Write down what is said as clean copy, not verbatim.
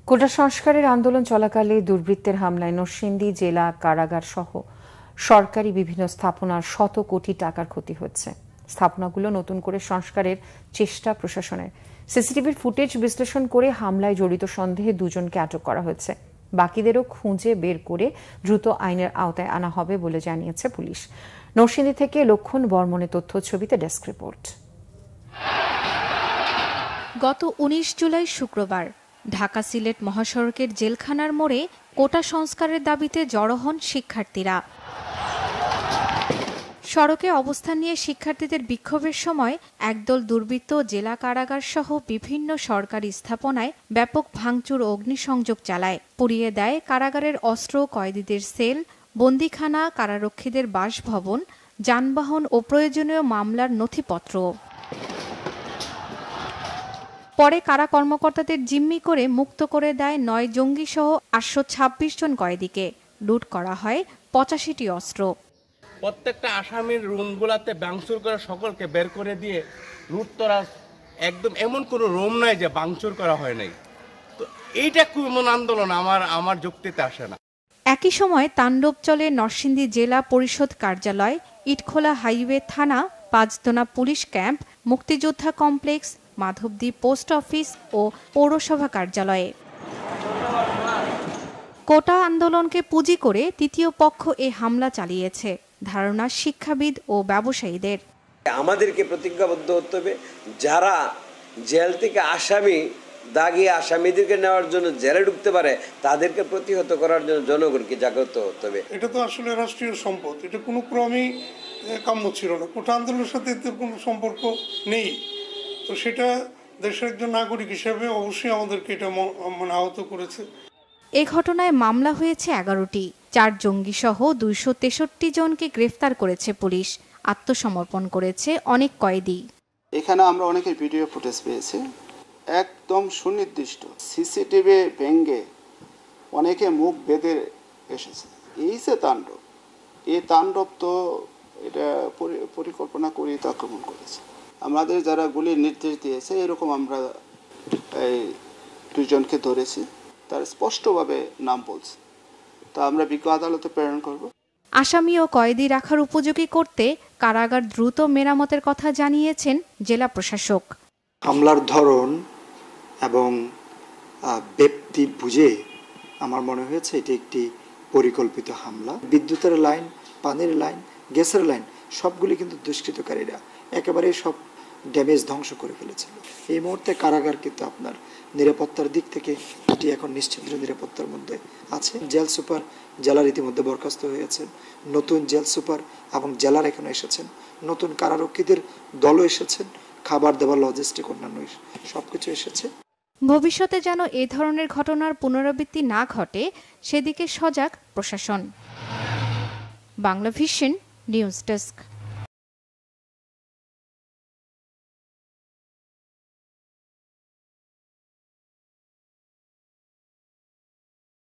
কোটা সংস্কারের আন্দোলন চলাকালে দুর্বৃত্তের হামলায় নরসিংদী জেলা কারাগার সহ সরকারি বিভিন্ন স্থাপনার শত কোটি টাকার ক্ষতি হচ্ছে। স্থাপনাগুলো নতুন করে সংস্কারের চেষ্টা প্রশাসনের। সিসিটিভির ফুটেজ বিশ্লেষণ করে হামলায় জড়িত সন্দেহে দুজনকে আটক করা হয়েছে। বাকিদেরও খুঁজে বের করে দ্রুত আইনের আওতায় আনা হবে বলে জানিয়েছে পুলিশ। নরসিংদী থেকে লক্ষণ বর্মনের তথ্য ছবিতে ডেস্ক রিপোর্ট। গত ১৯ জুলাই শুক্রবার ঢাকা সিলেট মহাসড়কের জেলখানার মোড়ে কোটা সংস্কারের দাবিতে জড়ো হন শিক্ষার্থীরা। সড়কে অবস্থান নিয়ে শিক্ষার্থীদের বিক্ষোভের সময় একদল দুর্বৃত্ত জেলা কারাগার সহ বিভিন্ন সরকারি স্থাপনায় ব্যাপক ভাঙচুর ও অগ্নিসংযোগ চালায়। পুড়িয়ে দেয় কারাগারের অস্ত্র, কয়েদিদের সেল, বন্দিখানা, কারারক্ষীদের বাসভবন, যানবাহন ও প্রয়োজনীয় মামলার নথিপত্র। পরে কারা কর্মকর্তাদের জিম্মি করে মুক্ত করে দেয় ৯ জঙ্গিসহ ৮২৬ জন কয়েদিকে। লুট করা হয় ৮৫টি অস্ত্র। প্রত্যেকটা আসামির রুমগুলাতে ভাঙচুর করে সকলকে বের করে দিয়ে লুট করা, একদম এমন কোনো রুম নাই যে ভাঙচুর করা হয় নাই। তো এইটা কোন আন্দোলন আমার যুক্তিতে আসে না। একই সময় তাণ্ডব চলে নরসিংদী জেলা পরিষদ কার্যালয়, ইটখোলা হাইওয়ে থানা, পাঁচদোনা পুলিশ ক্যাম্প, মুক্তিযোদ্ধা কমপ্লেক্স, মাধবদী পোস্ট অফিস ও পৌরসভা কার্যালয়ে। কোটা আন্দোলনকে পুঁজি করে তৃতীয় পক্ষ এ হামলা চালিয়েছে, ধারণা শিক্ষাবিদ ও ব্যবসায়ীদের। আমাদেরকে প্রতিজ্ঞাবদ্ধ হতে হবে, যারা জেল থেকে দাগিয়ে আসামিদেরকে নেওয়ার জন্য জেলে ঢুকতে পারে তাদেরকে প্রতিহত করার জন্য জনগণকে জাগ্রত হতে হবে। এটা তো আসলে রাষ্ট্রীয় সম্পদ, এটা কোনো ক্রমেই কাম্য ছিল না। কোটা আন্দোলনের সাথে এতে কোনো সম্পর্ক নেই। তো সেটা দেশের একজন নাগরিক হিসেবে অবশ্যই আমাদেরকে এটা আহত করেছে। এ ঘটনায় মামলা হয়েছে 11টি। 4 জঙ্গি সহ 263 জনকে গ্রেফতার করেছে পুলিশ। আত্মসমর্পণ করেছে অনেক কয়েদি। এখানে আমরা অনেকের ভিডিও ফুটেজ পেয়েছি, একদম সুনির্দিষ্ট সিসিটিভি ভেঙ্গে অনেকে মুখ বেঁধে এসেছে। এই যে তাণ্ডব, এই তাণ্ডব তো এটা পরিকল্পনা করে আক্রমণ করেছে। আমাদের যারা গুলির নির্দেশ দিয়েছে এরকম আমরা এই 2 জনকে ধরেছি, তার স্পষ্টভাবে নাম বলছে। তা আমরা বিজ্ঞ আদালতে প্রেরণ করব। আসামি ও কয়েদি রাখার উপযোগী করতে কারাগার দ্রুত মেরামতের কথা জানিয়েছেন জেলা প্রশাসক। হামলার ধরন এবং ব্যক্তি বুঝে আমার মনে হয়েছে এটি একটি পরিকল্পিত হামলা। বিদ্যুতের লাইন, পানির লাইন, গ্যাসের লাইন সবগুলি কিন্তু দুষ্কৃতকারীরা একেবারে সব ড্যামেজ ধ্বংস করে ফেলেছিল। এই মুহূর্তে কারাগার কিন্তু আপনার নিরাপত্তার দিক থেকে এটি এখন নিশ্চিন্ত নিরাপত্তার মধ্যে আছে। জেল সুপার জেলার ইতিমধ্যে বরখাস্ত হয়েছেন, নতুন জেল সুপার এবং জেলার এখানে এসেছেন, নতুন কারারক্ষীদের দলও এসেছেন, খাবার দেওয়ার লজিস্টিক অন্যান্য সবকিছু এসেছে। ভবিষ্যতে যেন এ ধরনের ঘটনার পুনরাবৃত্তি না ঘটে সেদিকে সজাগ প্রশাসন। Bangla vision news desk.